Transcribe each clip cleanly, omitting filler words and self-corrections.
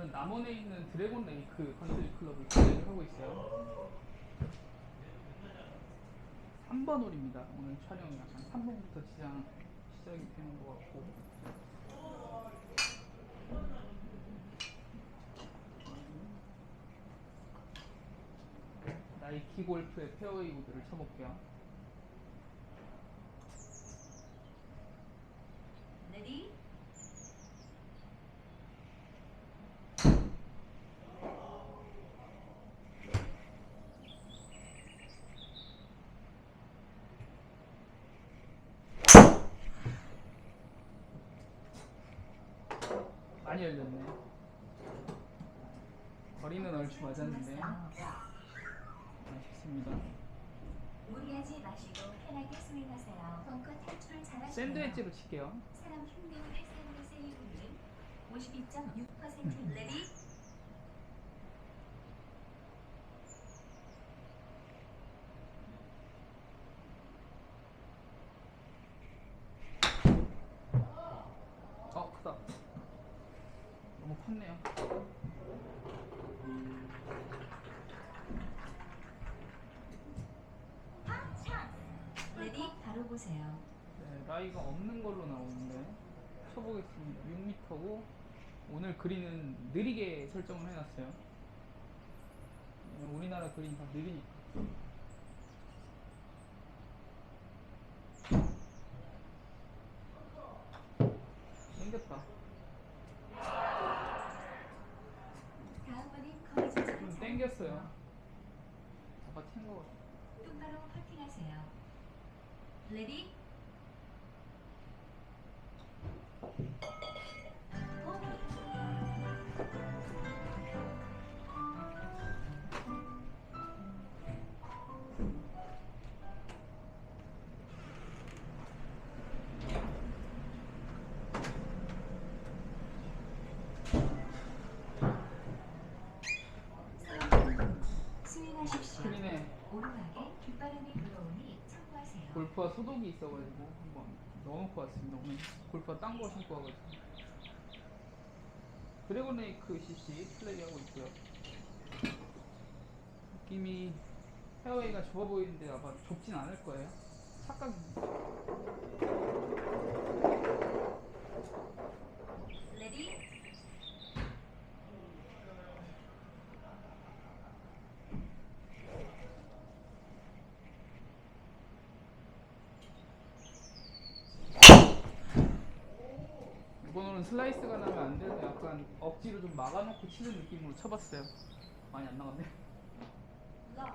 저는 남원에 있는 드래곤 레이크 컨트리 클럽을 진행을 하고 있어요. 3번 홀입니다. 오늘 촬영이 약간 3번부터 시작이 되는 것 같고, 나이키 골프의 페어웨이 우드를 쳐볼게요. 레디 많이 열렸네. 거리는 얼추 맞았는데 아쉽습니다. 무리하지 마시고 편하게 스윙하세요. 벙커 탈출 잘하시네요. 샌드 엣지로 칠게요. 사람 흉내를 샌드 세이브는 52.6%. 레디 크다. 너무 컸네요. 레디 바로 보세요. 네, 라이가 없는 걸로 나오는데 쳐보겠습니다. 6m고 오늘 그린은 느리게 설정을 해놨어요. 우리나라 그린 다 느리니까. 땡겼다. 다음번엔 거리 조절을 좀 잘 땡겼어요. 잡아챈 거 같아. 똑바로 퍼팅하세요. 레디 스윙하십시오. 스크린에 오르막에 뒷바람이 불어오니 참고하세요. 골프와 소독이 있어가지고 한번 넣어놓고 왔습니다. 오늘 골프와 딴 거 신고 와가지고. 드래곤 레이크 CC 플레이하고 있고요. 느낌이 페어웨이가 좁아 보이는데 아마 좁진 않을 거예요. 착각입니다. 레디 이번 홀은 슬라이스가 나면 안 돼서 약간 억지로 좀 막아놓고 치는 느낌으로 쳐봤어요. 많이 안 나갔네. 러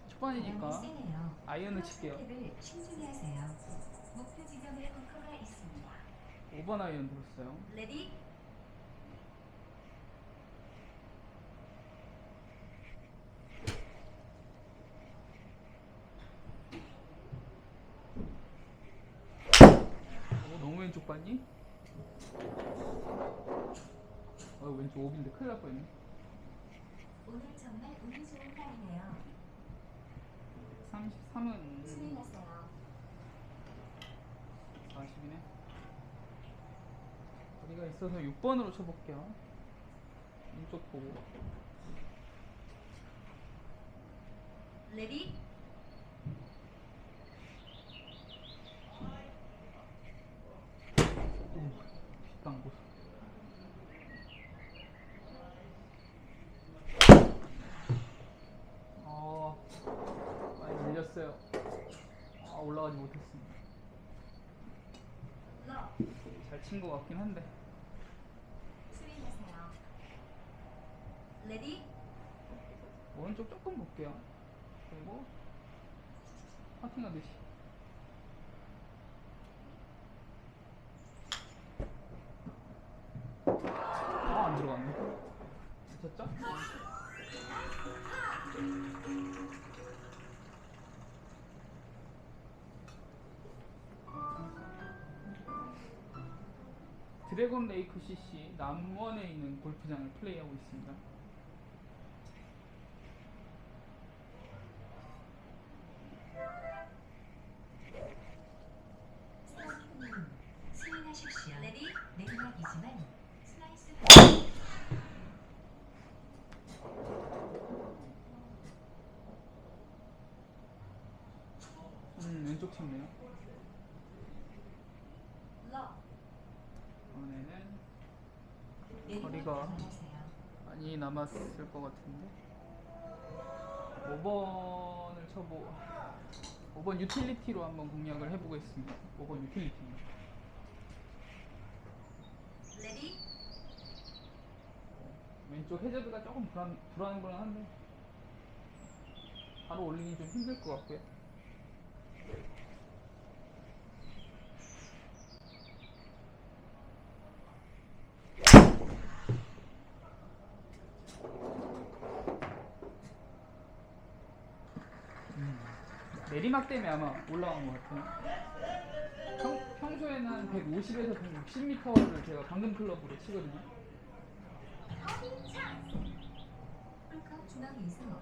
초반이니까 세네요. 아이언을 칠게요. 선택을 신중히 하세요. 목표 지점에 벙커가 있습니다. 5번 아이언 들었어요. 레디 너무 왼쪽 봤니? 왼쪽 오비인데 큰일 날 뻔했네. 오늘 정말 운이 좋은 날이네요. 33은 스윙하세요. 40이네. 거리가 있어서 6번으로 쳐볼게요. 왼쪽 보고. 레디 뒷방 보수. 많이 밀렸어요. 올라가지 못했습니다. 러 잘 친 것 같긴 한데. 스윙하세요. 레디 오른쪽 조금 볼게요. 그리고 퍼팅하듯이. 안 들어갔네. 미쳤죠? 드래곤 레이크 CC 남원에 있는 골프장을 플레이하고 있습니다. 스윙하십시오. 레디 내리막이지만 왼쪽 쳤네요. 러. 이번에는 내리막 거리가 감안하세요. 많이 남았을 것 같은데 5번을 쳐보 5번 유틸리티로 한번 공략을 해보겠습니다. 5번 유틸리티입니다. 레디. 왼쪽 해저드가 조금 불안불안한데 바로 올리기 좀 힘들 것 같고요. 내리막 때문에 아마 올라간 것 같아요. 평소에는 한 150에서 160m를 제가 방금 클럽으로 치거든요. 풀컵 중앙에서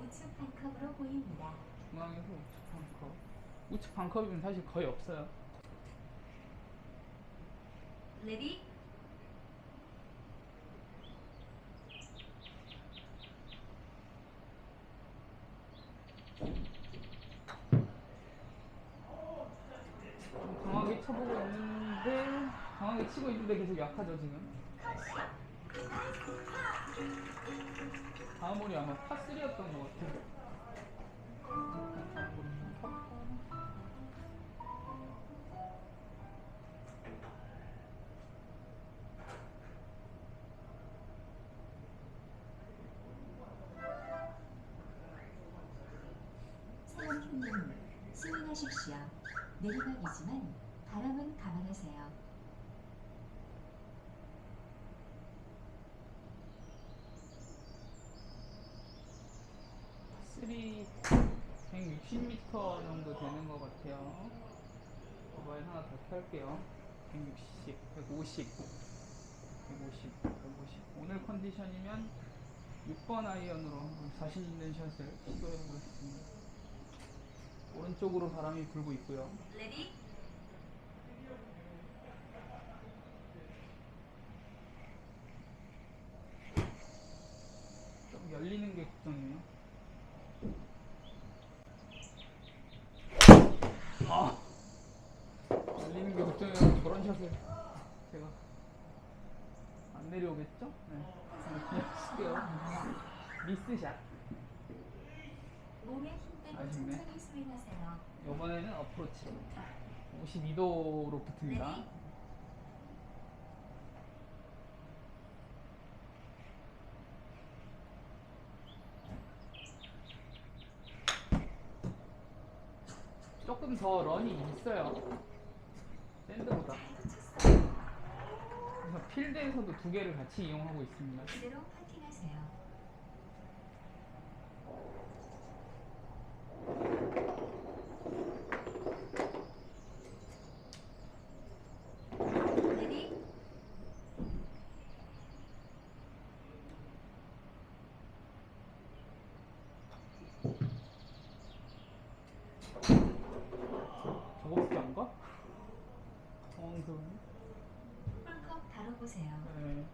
우측 반컵으로 보입니다. 중앙에서 우측 반컵. 우측 반컵이면 사실 거의 없어요. 레디. 좀 강하게 쳐보고 있는데 강하게 치고 있는데 계속 약하죠 지금. 다음 홀이 아마 파3였던 것 같아요. 다음 홀이 좀 컸고. 사랑팀님 스윙하십시오. 내리막이지만 바람은 감안하세요. 3 160m 정도 되는 것 같아요. 모바일 하나 더 켤게요. 160, 150, 150, 150. 오늘 컨디션이면 6번 아이언으로 한번 자신 있는 샷을 시도해 보겠습니다. 오른쪽으로 바람이 불고 있고요. 레디. 좀 열리는 게 걱정이에요. 아, 열리는 게 걱정이라서 저런 샷을 제가 안 내려오겠죠? 네. 그냥 칠게요. 미스샷. 몸에 힘 빼고 아쉽네. 천천히 스윙하세요. 이번에는 어프로치 52도로 붙습니다. 레디. 조금 더 런이 있어요. 샌드보다. 그래서 필드에서도 두 개를 같이 이용하고 있습니다. 그대로 파팅하세요. 레디. 저거밖에 안 가? 당황스러운데? 풀컵 다뤄보세요. 네.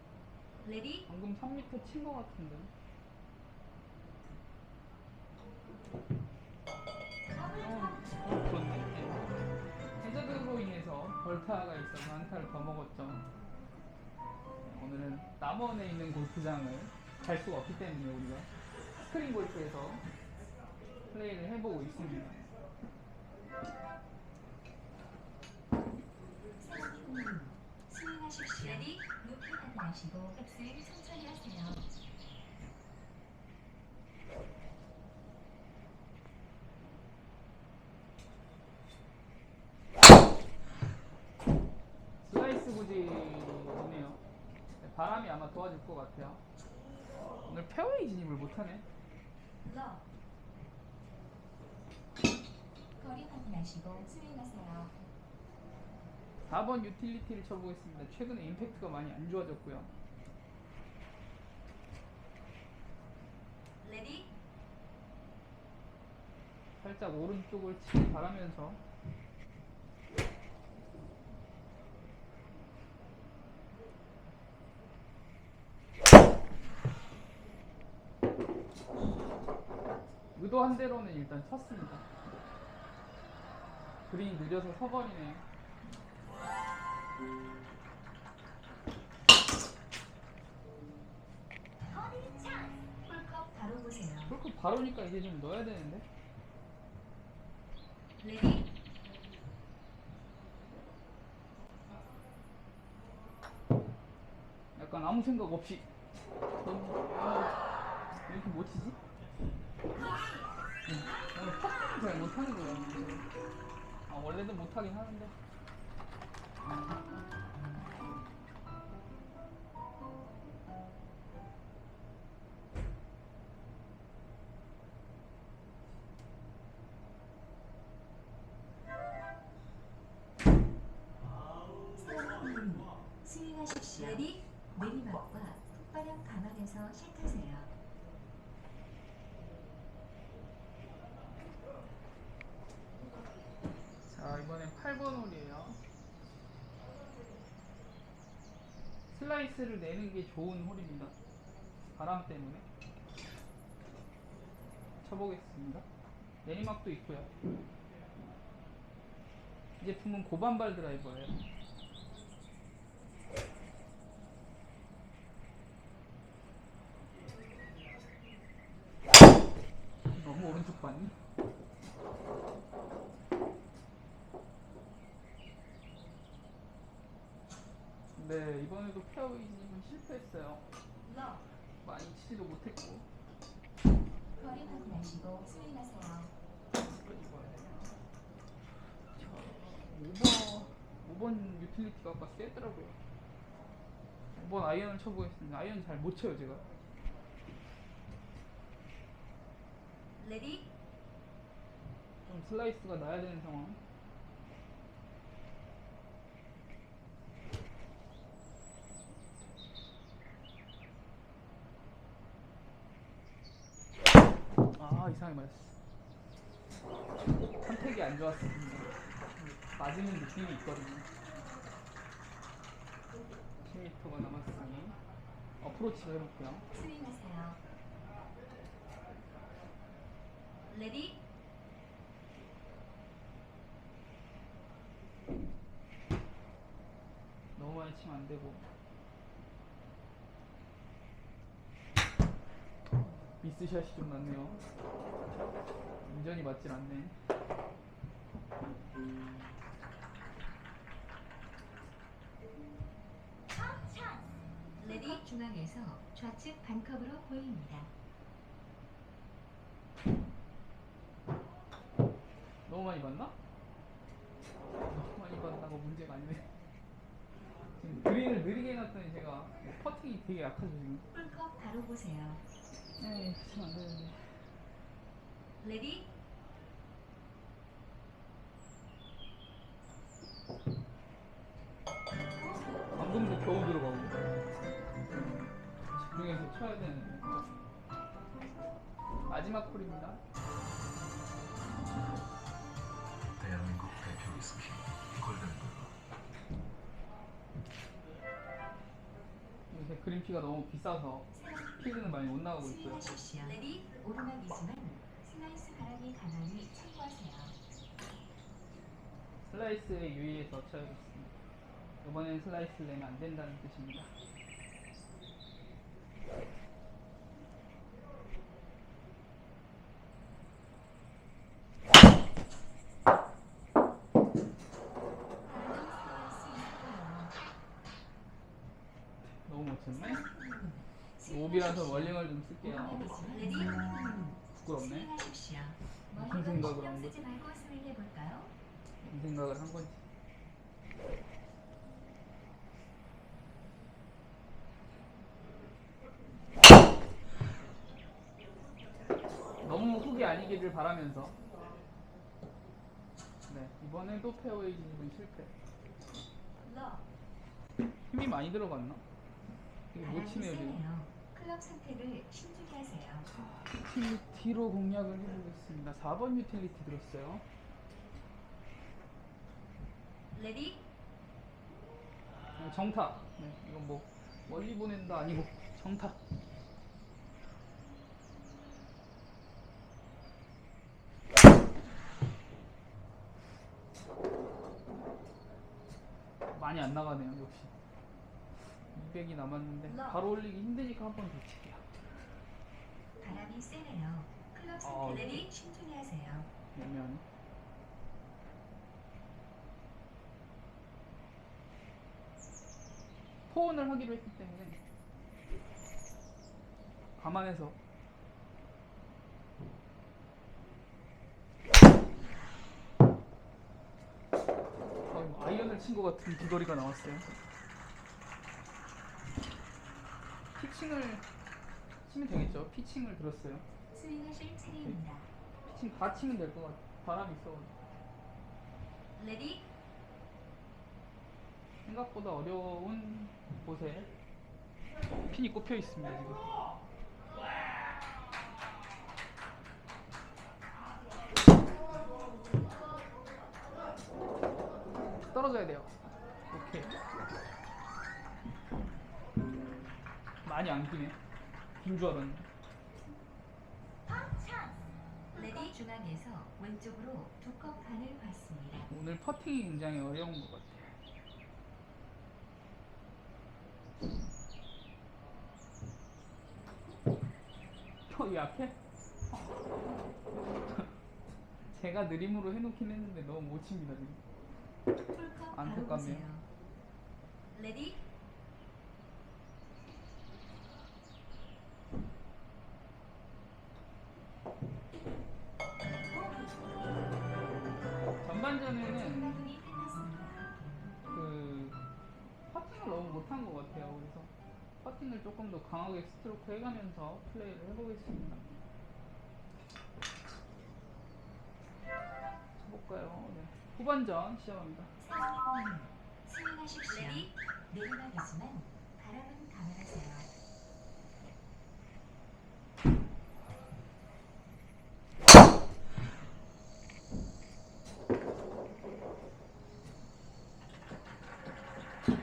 레디. 방금 3m 친 것 같은데. 그렇네. 네. 해저드로 인해서 벌타가 있어서 한타를 더 먹었죠. 오늘은 남원에 있는 골프장을 갈 수가 없기 때문에 우리가 스크린 골프에서 플레이를 해보고 있습니다. 사랑팀님 스윙하십시오. 레디. 높이 확인하시고 백스윙 천천히 하세요. 슬라이스 구질이네요. 바람이 아마 도와줄 것 같아요. 오늘 페어웨이 진입을 못하네. 러. 거리 확인하시고 스윙하세요. 4번 유틸리티를 쳐보겠습니다. 최근에 임팩트가 많이 안 좋아졌고요. 레디. 살짝 오른쪽을 치고 바라면서 의도한 대로는 일단 쳤습니다. 그린이 느려서 서버리네요. 버디 찬스. 풀컵 바로 보세요. 그렇게 바로니까 이제 좀 넣어야 되는데. 레디. 약간 아무 생각 없이 너무 왜 이렇게 못 치지? 오늘 퍼팅을 잘 못하는 거야. 아, 원래도 못하긴 하는데. 스윙하십시오. 레디. 내리막과 폭발형 감안에서 시트세요. 자, 이번엔 8번 홀이에요. 슬라이스를 내는 게 좋은 홀입니다. 바람 때문에. 쳐보겠습니다. 내리막도 있고요. 이 제품은 고반발 드라이버예요. 너무 오른쪽 봤니? 네, 이번에도 페어웨이는 실패했어요. 러. 많이 치지도 못했고. 거리 확인하시고 스윙하세요. 자, 5번 유틸리티가 아까 세더라고요. 5번 아이언을 쳐보겠습니다. 아이언 잘 못 쳐요, 제가. 레디. 좀 슬라이스가 나야 되는 상황. 아, 이상하게 맞았어. 선택이 안 좋았습니다. 맞으는 느낌이 있거든요. 10m가 남았으니 어프로치를 해볼게요. 스윙하세요. 레디. 너무 많이 치면 안 되고. 미스샷이 좀 났네요. 완전히 맞질 않네. 레디. 중앙에서 좌측 반컵으로 보입니다. 너무 많이 봤나? 너무 많이 봤다고 문제가 아니네. 지금 그린을 느리게 해놨더니 제가 퍼팅이 되게 약하죠 지금. 풀컵 바로 보세요. 에이, 치면 안 되는데. 레디. 방금도 겨우 들어가고. 집중해서 쳐야 되는데. 마지막 콜입니다. 대한민국 대표 위스키 골든블루. 요새 그린피가 너무 비싸서 필드는 많이 못 나가고 있고요. 스윙하십시오. 레디. 오르막이지만 슬라이스 바람이 강하니 참고하세요. 슬라이스에 유의해서 쳐야겠습니다. 이번엔 슬라이스를 내면 안 된다는 뜻입니다. 너무 못 쳤네? 옵이라서 멀링을 좀 쓸게요. 레디. 부끄럽네. 스윙하십시오. 무슨 생각을 한 신경 거지? 쓰지 말고 스윙해 볼까요? 이 생각을 한 건지. 너무 훅이 아니기를 바라면서. 네, 이번에도 페어웨이 진입은 실패. 러. 힘이 많이 들어갔나? 이게 못 치네요 지금. 세네요. 클럽 선택을 신중히 하세요. 유틸리티로 공략을 해보겠습니다. 4번 유틸리티 들었어요. 레디. 정타. 네, 이건 뭐 멀리 보낸다 아니고 정타. 많이 안 나가네요. 역시 200이 남았는데 바로 올리기 힘드니까 한 번 더 칠게요. 바람이 세네요. 클럽 상태들이 신중히 하세요. 그러면 포온을 하기로 했기 때문에 감안해서 아이언을 친 것 같은 비거리가 나왔어요. 피칭을 치면 되겠죠? 피칭을 들었어요. 스윙하실 차례입니다. 피칭 다 치면 될 것 같아. 바람이 있어가지고. 레디 생각보다 어려운 곳에 핀이 꼽혀 있습니다 지금. 떨어져야 돼요. 오케이. 많이 안 기네. 긴 줄 알았는데. 레디 중앙에서 왼쪽으로 두 컵 반을 받습니다. 오늘 퍼팅이 굉장히 어려운 것 같아요. 혀 약해? 제가 느림으로 해놓긴 했는데 너무 못 칩니다 지금. 풀컵 바로 안타깝네요. 보세요. 레디 전반전에는 전반이 끝났습니다. 그 퍼팅을 너무 못한 것 같아요. 그래서 퍼팅을 조금 더 강하게 스트로크 해가면서 플레이를 해보겠습니다. 쳐볼까요? 네. 후반전 시작합니다. 스윙하십시오. 레디 내리막이지만 바람은 감안하세요.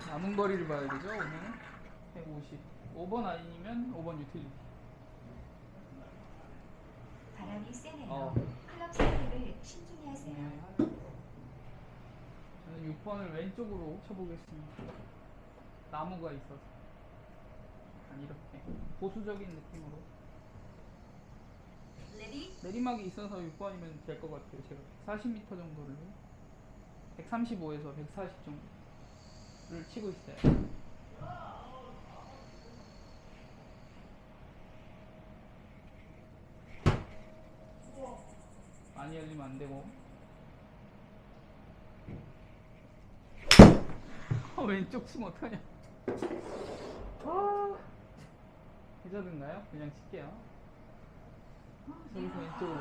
남은 거리를 봐야 되죠. 오늘은 150. 5번 아니면 5번 유틸리티. 바람이 세네요. 어. 클럽 상태를 신중히 하세요. 저는 6번을 왼쪽으로 쳐보겠습니다. 나무가 있어서 약간 이렇게 보수적인 느낌으로. 레디 내리막이 있어서 6번이면 될 것 같아요. 제가 40m 정도를 135에서 140 정도를 치고 있어요. 많이 열리면 안 되고. 왼쪽 치면 어떡하냐. 해저드인가요? 그냥 칠게요. 저기서 왼쪽으로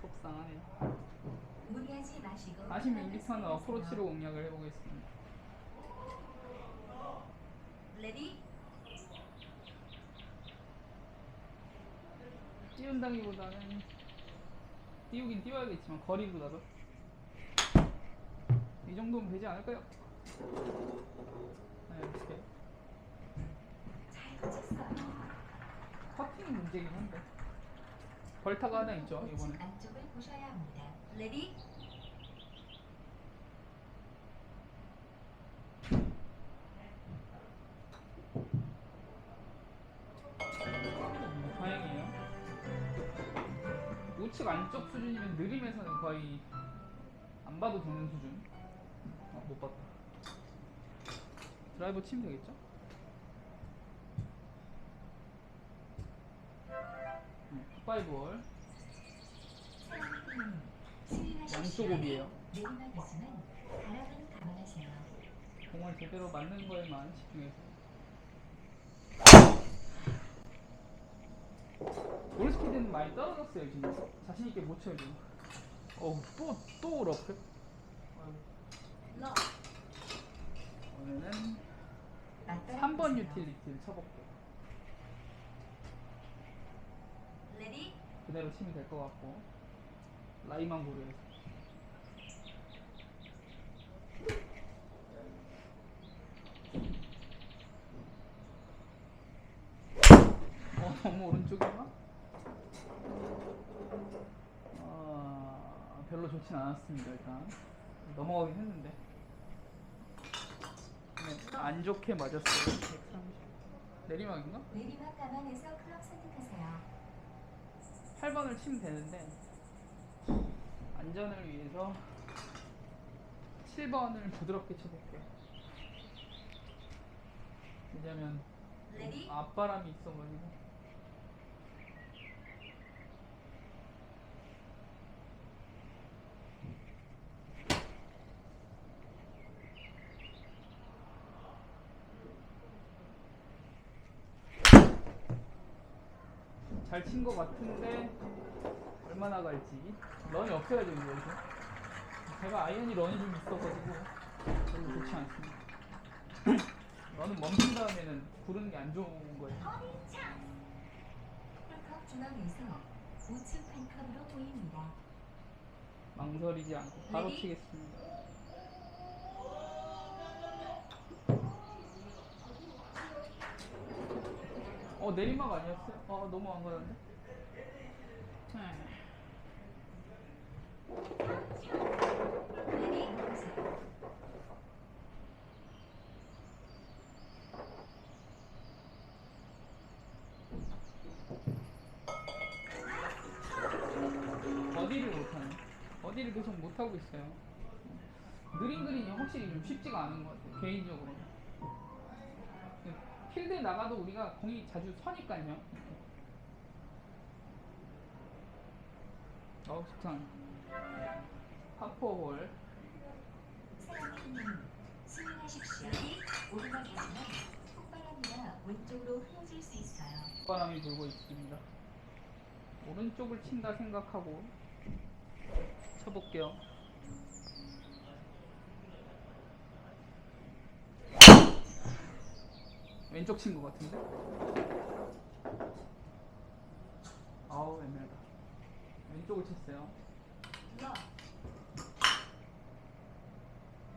속상하네. 무리하지 마시고 46m는 어프로치로 공략을 해보겠습니다. 레디 띄운다기보다는 띄우긴 띄워야겠지만 거리보다도 이 정도면 되지 않을까요? 네, 이렇게 잘 붙였어요. 퍼팅이 문제긴 한데 벌타가 하나 있죠 이번에. 안쪽을 보셔야 합니다. 레디 다행이에요. 우측 안쪽 수준이면 느림에서는 거의 안 봐도 되는 수준. 못 봤다. 드라이버 치면 되겠죠? 굿바이볼 양쪽 오비에요. 내리막이지만 바람은 감안하세요. 공을 제대로 맞는 거에만 집중해서. 볼 스피드는 많이 떨어졌어요 지금. 자신 있게 못 쳐요 지금. 또 러프. 오늘은 3번 유틸리티를 쳐볼게요. 레디 그대로 치면 될 것 같고 라이만 고려해서. 너무 오른쪽인가? 별로 좋진 않았습니다. 일단 넘어가긴 했는데 안 좋게 맞았어요. 130. 내리막인가? 내리막 감안해서 클럽 선택하세요. 8번을 치면 되는데 안전을 위해서 7번을 부드럽게 쳐볼게요. 왜냐면 레디 앞바람이 있어가지고. 잘 친 것 같은데 얼마나 갈지. 런이 없어야 되는데 여기서. 제가 아이언이 런이 좀 있어가지고 별로 좋지 않습니다. 런은 멈춘 다음에는 구르는 게 안 좋은 거예요. 버디 찬스. 풀컵 중앙에서 우측 반컵으로 보입니다. 망설이지 않고 바로 레디? 치겠습니다. 내리막 아니었어요? 너무 안 가는데? 레디 보세요. 버디를 못하네. 버디를 계속 못하고 있어요. 느린 그린이 확실히 좀 쉽지가 않은 것 같아요. 개인적으로. 필드에 나가도 우리가 공이 자주 서니까요. 좋다. 파포볼. 사장님 스윙하십시오. 레디 오르막이지만 폭바람이라 왼쪽으로 흐려질 수 있어요. 바람이 불고 있습니다. 오른쪽을 친다 생각하고 쳐볼게요. 왼쪽 친 것 같은데? 아우 애매하다. 왼쪽을 쳤어요. 러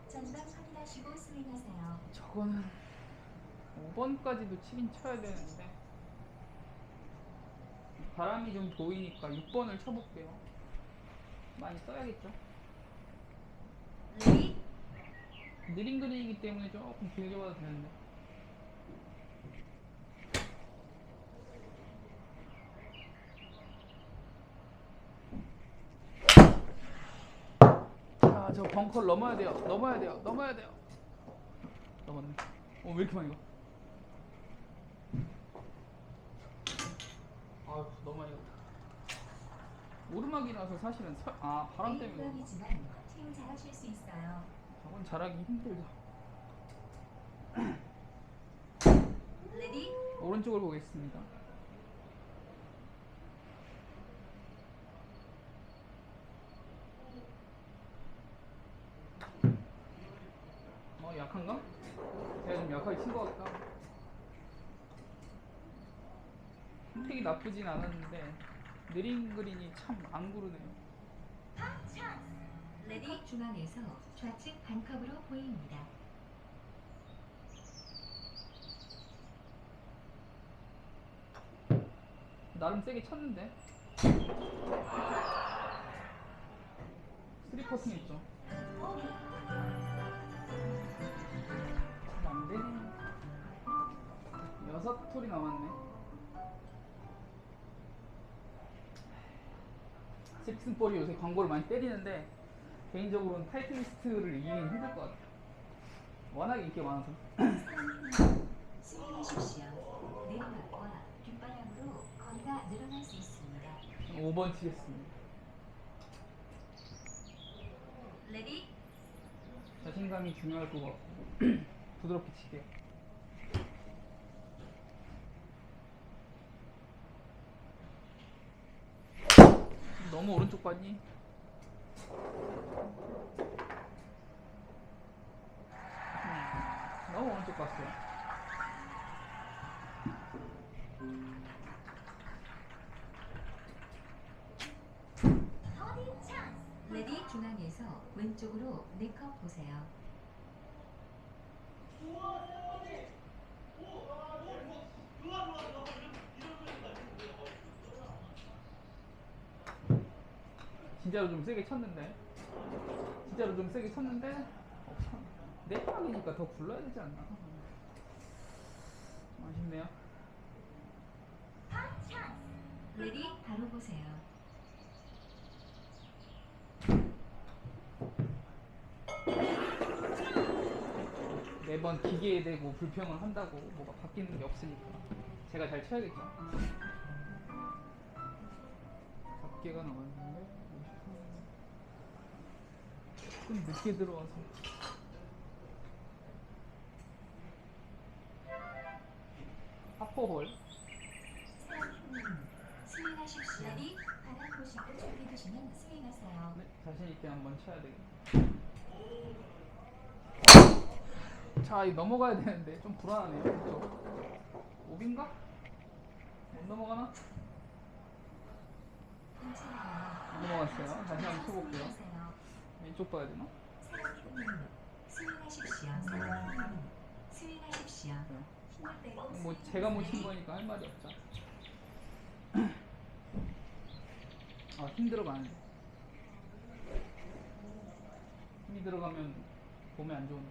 전방 확인하시고 스윙하세요. 저거는 5번까지도 치긴 쳐야 되는데 바람이 좀 보이니까 6번을 쳐볼게요. 많이 써야겠죠? 레디 느린 그린이기 때문에 조금 길게 봐도 되는데. 저 벙커를 넘어야 돼요. 넘어야 돼요. 넘어야 돼요. 넘었네. 왜 이렇게 많이 가? 너무 많이 갔다. 오르막이라서 사실은 바람 때문에 오르막이지만 스윙 잘하실 수 있어요. 저건 잘하기 힘들다. 레디 오른쪽을 보겠습니다. 약한가? 제가 좀 약하게 친 것 같다. 선택이 나쁘진 않았는데 느린 그린이 참 안 구르네요. 레디 중앙에서 좌측 반컵으로 보입니다. 나름 세게 쳤는데 3퍼팅 했죠. 안 되네. 6톨이 남았네. 잭슨볼이 요새 광고를 많이 때리는데 개인적으로는 타이틀리스트를 이기긴 힘들 것 같아요. 워낙에 인기가 많아서. 스윙하십시오. 내리막과 뒷바람으로 거리가 늘어날 수 있습니다. 5번 치겠습니다. 레디 자신감이 중요할 것 같고 부드럽게 치게요. 너무 오른쪽 봤니? 너무 오른쪽 봤어요. 레디 중앙에서 왼쪽으로 4컵 보세요. 진짜로 좀 세게 쳤는데 내 방이니까 더 굴러야 되지 않나? 아쉽네요. 레디 바로 보세요. 매번 기계에 대고 불평을 한다고 뭐가 바뀌는 게 없으니까 제가 잘 쳐야겠죠. 잡개가 나왔는데 53. 좀 늦게 들어와서 하퍼홀. 스윙하십시오. 레디 바람 보시고 준비되시면 스윙하세요. 네, 자신있게 한번 쳐야 되겠다. 자, 이 넘어가야 되는데 좀 불안하네요. 그렇죠? 오빈가? 못 넘어가나? 안 넘어갔어요. 다시 한번 쳐볼게요. 왼쪽 봐야 되나? 스윙하십시오. 스윙하십시오. 네. 힘을 빼고 뭐 제가 못 친 거니까 할 말이 없죠. 아, 힘 들어가네. 힘이 들어가면 몸에 안 좋은데.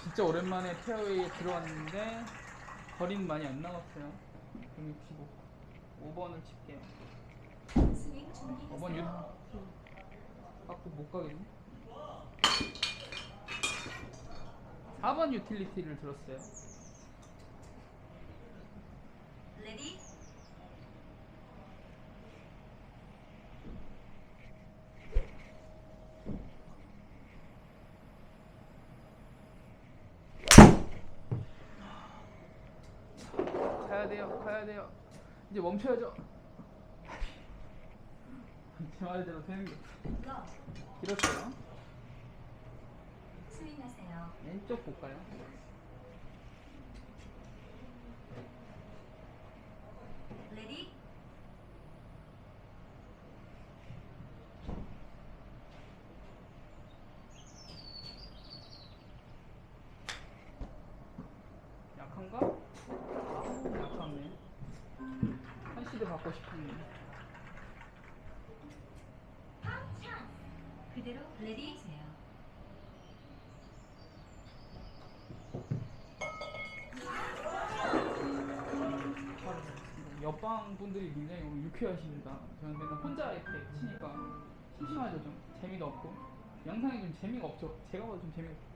진짜 오랜만에 페어웨이에 들어왔는데 거리는 많이 안 남았어요. 165. 5번을 칠게요. 스윙 준비하세요. 5번 갖고 못 가겠네. 4번 유틸리티를 들었어요. 레디 가야 돼요. 이제 멈춰야죠. 제 말대로 되는 게 러 길었어요. 스윙하세요. 왼쪽 볼까요? 레디 약한가? 아, 약하네. 한 시대 받고 싶은데. 그대로 레디 세요. 옆방 분들이 굉장히 오늘 유쾌하십니다. 저는 맨날 혼자 이렇게 치니까 심심하죠. 좀 재미도 없고 영상이 좀 재미가 없죠. 제가 봐도 좀 재미가 없고.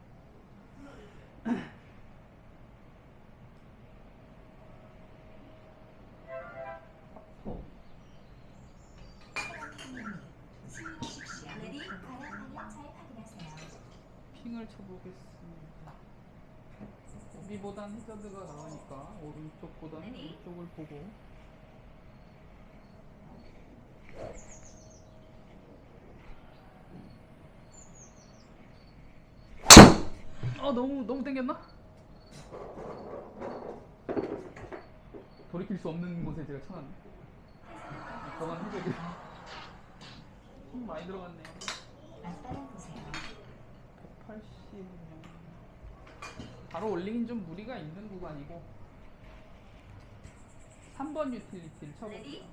스윙하십시오. 레디 바람 방향 잘 확인하세요. 핑을 쳐보겠습니다. 우리보단 해저드가 나으니까 오른쪽보다 네네. 왼쪽을 보고. 너무 땡겼나? 돌이킬 수 없는 곳에 제가 쳐놨네. 저만 해저드. 힘 많이 들어갔네요. 앞바람 보세요. 180이면 바로 올리긴 좀 무리가 있는 구간이고 3번 유틸리티를 쳐볼게요. 레디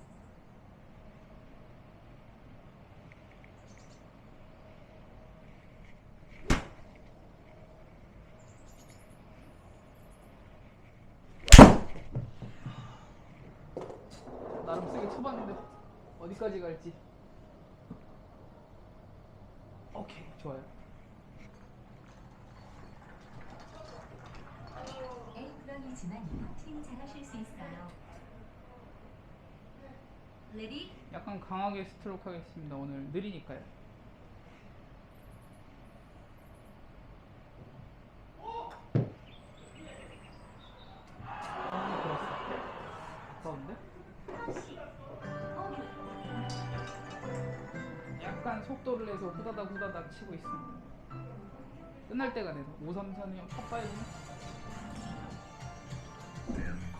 나름 세게 쳐봤는데 어디까지 갈지. 오케이, 좋아요. 에이프런이지만 스윙 잘하실 수 있어요. 레디 약간 강하게 스트로크 하겠습니다. 오늘 느리니까요. 들었어. 아까운데? 약간 속도를 내서 후다닥 치고 있습니다. 끝날 때가 돼서 533이요. 탑5는 대한민국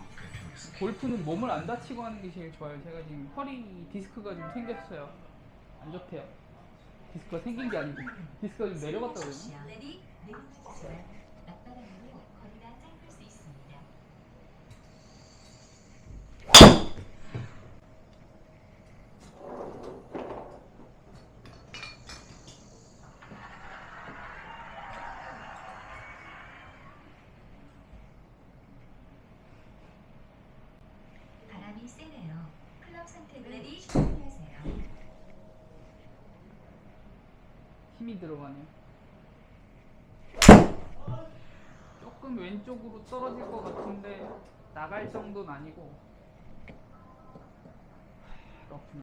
대표 골프는 몸을 안 다치고 하는 게 제일 좋아요. 제가 지금 허리 디스크가 좀 생겼어요. 안 좋대요. 디스크가 생긴 게 아니고 디스크가 좀 내려갔다 그러나? 레디 내려주시면 앞바람으로 거리가 짧을 수 있습니다. 바람이 세네요. 클럽 선택을 준비하세요. 힘이 들어가네요. 조금 왼쪽으로 떨어질 것 같은데 나갈 정도는 아니고. 러프.